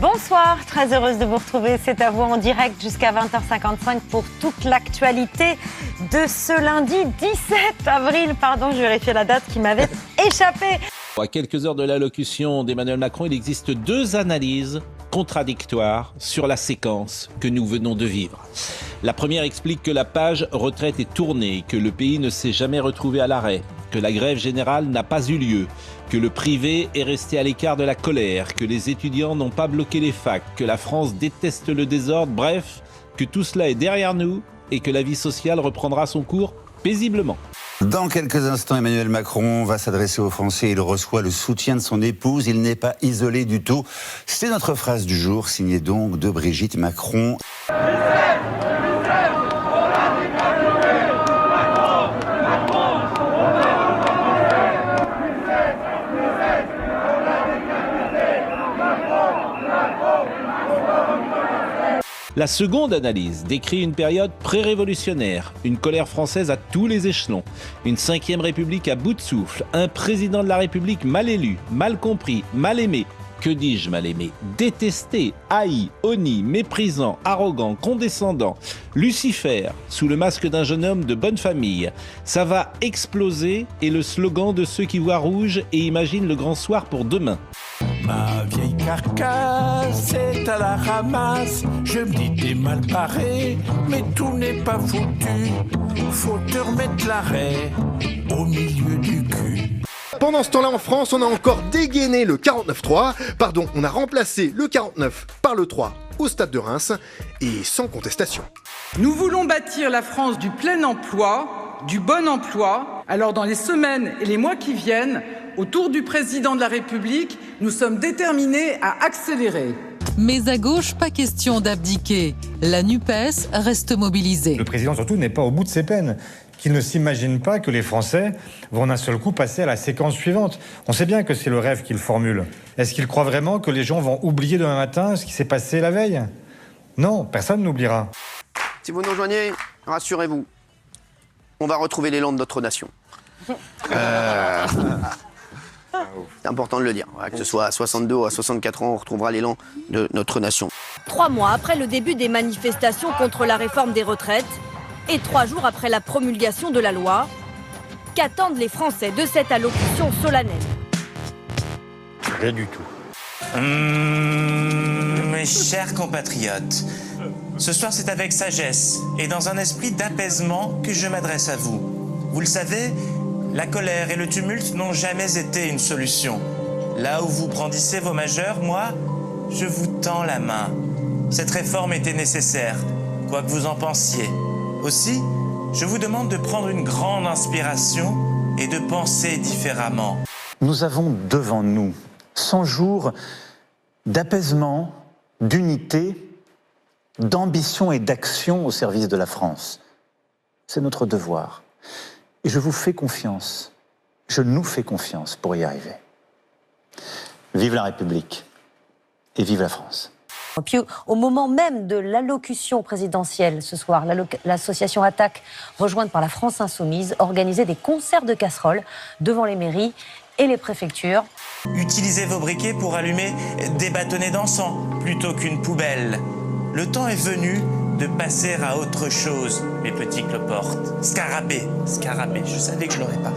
Bonsoir, très heureuse de vous retrouver. C'est à vous en direct jusqu'à 20h55 pour toute l'actualité de ce lundi 17 avril. Pardon, je vérifiais la date qui m'avait échappé. À quelques heures de l'allocution d'Emmanuel Macron, il existe deux analyses contradictoires sur la séquence que nous venons de vivre. La première explique que la page retraite est tournée, que le pays ne s'est jamais retrouvé à l'arrêt, que la grève générale n'a pas eu lieu, que le privé est resté à l'écart de la colère, que les étudiants n'ont pas bloqué les facs, que la France déteste le désordre, bref, que tout cela est derrière nous et que la vie sociale reprendra son cours paisiblement. Dans quelques instants, Emmanuel Macron va s'adresser aux Français. Il reçoit le soutien de son épouse. Il n'est pas isolé du tout. C'est notre phrase du jour, signée donc de Brigitte Macron. La seconde analyse décrit une période pré-révolutionnaire, une colère française à tous les échelons, une 5e République à bout de souffle, un président de la République mal élu, mal compris, mal aimé, que dis-je mal aimé, détesté, haï, honni, méprisant, arrogant, condescendant, Lucifer, sous le masque d'un jeune homme de bonne famille. Ça va exploser est le slogan de ceux qui voient rouge et imaginent le grand soir pour demain. Ma vieille carcasse est à la ramasse. Je me dis t'es mal barré, mais tout n'est pas foutu. Faut te remettre l'arrêt au milieu du cul. Pendant ce temps-là, en France, on a encore dégainé le 49-3. Pardon, on a remplacé le 49 par le 3 au stade de Reims, et sans contestation. Nous voulons bâtir la France du plein emploi, du bon emploi. Alors dans les semaines et les mois qui viennent, autour du président de la République, nous sommes déterminés à accélérer. Mais à gauche, pas question d'abdiquer. La NUPES reste mobilisée. Le président surtout n'est pas au bout de ses peines, qu'il ne s'imagine pas que les Français vont d'un seul coup passer à la séquence suivante. On sait bien que c'est le rêve qu'il formule. Est-ce qu'il croit vraiment que les gens vont oublier demain matin ce qui s'est passé la veille? Non, personne n'oubliera. Si vous nous rejoignez, rassurez-vous, on va retrouver l'élan de notre nation. C'est important de le dire. Que ce soit à 62 ou à 64 ans, on retrouvera l'élan de notre nation. 3 mois après le début des manifestations contre la réforme des retraites et 3 jours après la promulgation de la loi, qu'attendent les Français de cette allocution solennelle? Rien du tout. Mes chers compatriotes, ce soir c'est avec sagesse et dans un esprit d'apaisement que je m'adresse à vous. Vous le savez, la colère et le tumulte n'ont jamais été une solution. Là où vous brandissez vos majeurs, moi, je vous tends la main. Cette réforme était nécessaire, quoi que vous en pensiez. Aussi, je vous demande de prendre une grande inspiration et de penser différemment. Nous avons devant nous 100 jours d'apaisement, d'unité, d'ambition et d'action au service de la France. C'est notre devoir. Et je vous fais confiance, je nous fais confiance pour y arriver. Vive la République et vive la France. Puis au moment même de l'allocution présidentielle ce soir, l'association Attaque, rejointe par la France Insoumise, organisait des concerts de casseroles devant les mairies et les préfectures. Utilisez vos briquets pour allumer des bâtonnets d'encens plutôt qu'une poubelle. Le temps est venu de passer à autre chose, mes petits cloportes. Scarabée, je savais que je l'aurais pas.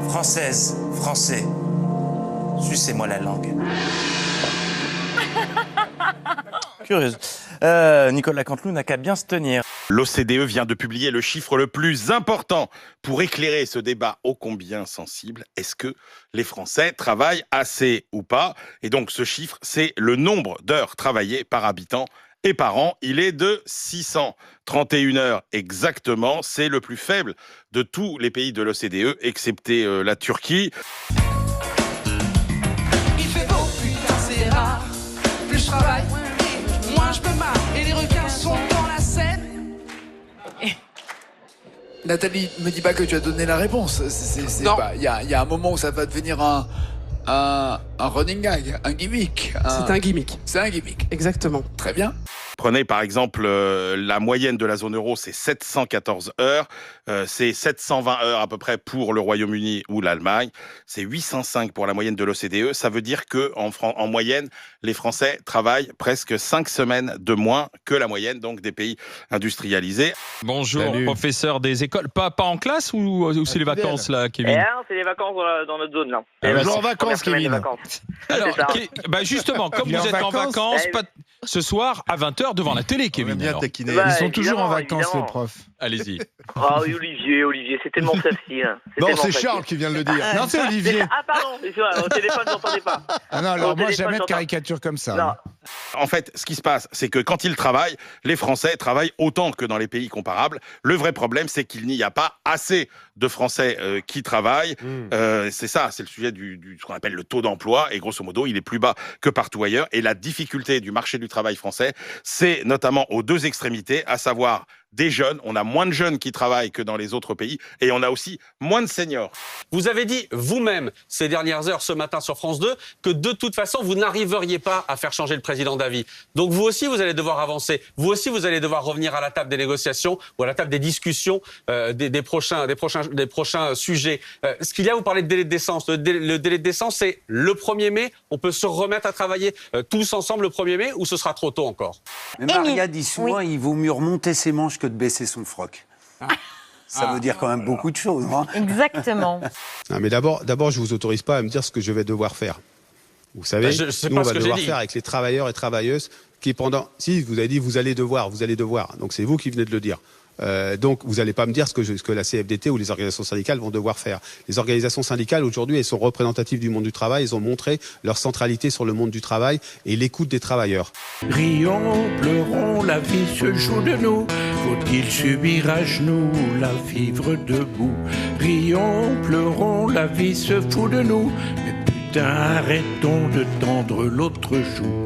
Française, français, sucez-moi la langue. Curieuse. Nicolas Canteloup n'a qu'à bien se tenir. L'OCDE vient de publier le chiffre le plus important pour éclairer ce débat ô combien sensible. Est-ce que les Français travaillent assez ou pas? Et donc ce chiffre, c'est le nombre d'heures travaillées par habitant et par an. Il est de 631 heures exactement. C'est le plus faible de tous les pays de l'OCDE, excepté la Turquie. Il fait beau, putain, c'est rare. Plus je travaille, moins je me marre. Et les requins sont dans la Seine. Nathalie, me dis pas que tu as donné la réponse. Non. Il y a un moment où ça va devenir un running gag, un gimmick. C'est un gimmick. C'est un gimmick. Exactement. Très bien. Prenez par exemple la moyenne de la zone euro, c'est 714 heures. C'est 720 heures à peu près pour le Royaume-Uni ou l'Allemagne. C'est 805 pour la moyenne de l'OCDE. Ça veut dire qu'en moyenne, les Français travaillent presque 5 semaines de moins que la moyenne donc des pays industrialisés. Bonjour, professeur des écoles. Pas en classe ou c'est les vacances là, Kevin? C'est les vacances dans notre zone là. Bonjour en vacances, Kevin. Alors, justement, comme vous êtes en vacances, ce soir à 20h devant la télé, Kevin. Ils sont toujours en vacances, les profs. Allez-y. Ah oui, Olivier, c'est tellement facile. Non, c'est Charles qui vient de le dire. Non, c'est Olivier. Ah pardon, c'est vrai, au téléphone, je n'entendais pas. Ah non, alors moi, jamais de caricature comme ça. Non. En fait, ce qui se passe, c'est que quand ils travaillent, les Français travaillent autant que dans les pays comparables. Le vrai problème, c'est qu'il n'y a pas assez de Français qui travaillent. C'est ça, c'est le sujet du ce qu'on appelle le taux d'emploi. Et grosso modo, il est plus bas que partout ailleurs. Et la difficulté du marché du travail français, c'est notamment aux deux extrémités, à savoir des jeunes. On a moins de jeunes qui travaillent que dans les autres pays et on a aussi moins de seniors. Vous avez dit vous-même ces dernières heures ce matin sur France 2 que de toute façon vous n'arriveriez pas à faire changer le président d'avis. Donc vous aussi vous allez devoir avancer. Vous aussi vous allez devoir revenir à la table des négociations ou à la table des discussions des prochains sujets. Ce qu'il y a, vous parlez de délai de décence. Le délai de décence, c'est le 1er mai. On peut se remettre à travailler tous ensemble le 1er mai ou ce sera trop tôt encore? Mais Maria dit souvent, il vaut mieux remonter ses manches que de baisser son froc. Ça veut dire quand même beaucoup de choses. Hein. Exactement. Non, mais d'abord, je vous autorise pas à me dire ce que je vais devoir faire. Vous savez, nous, on va devoir faire avec les travailleurs et travailleuses qui pendant... Si, vous avez dit, vous allez devoir. Donc c'est vous qui venez de le dire. Donc vous n'allez pas me dire ce que la CFDT ou les organisations syndicales vont devoir faire. Les organisations syndicales aujourd'hui, elles sont représentatives du monde du travail, elles ont montré leur centralité sur le monde du travail et l'écoute des travailleurs. Rions, pleurons, la vie se joue de nous. Faut-il subir à genoux, la vivre debout? Rions, pleurons, la vie se fout de nous. Mais putain, arrêtons de tendre l'autre joue.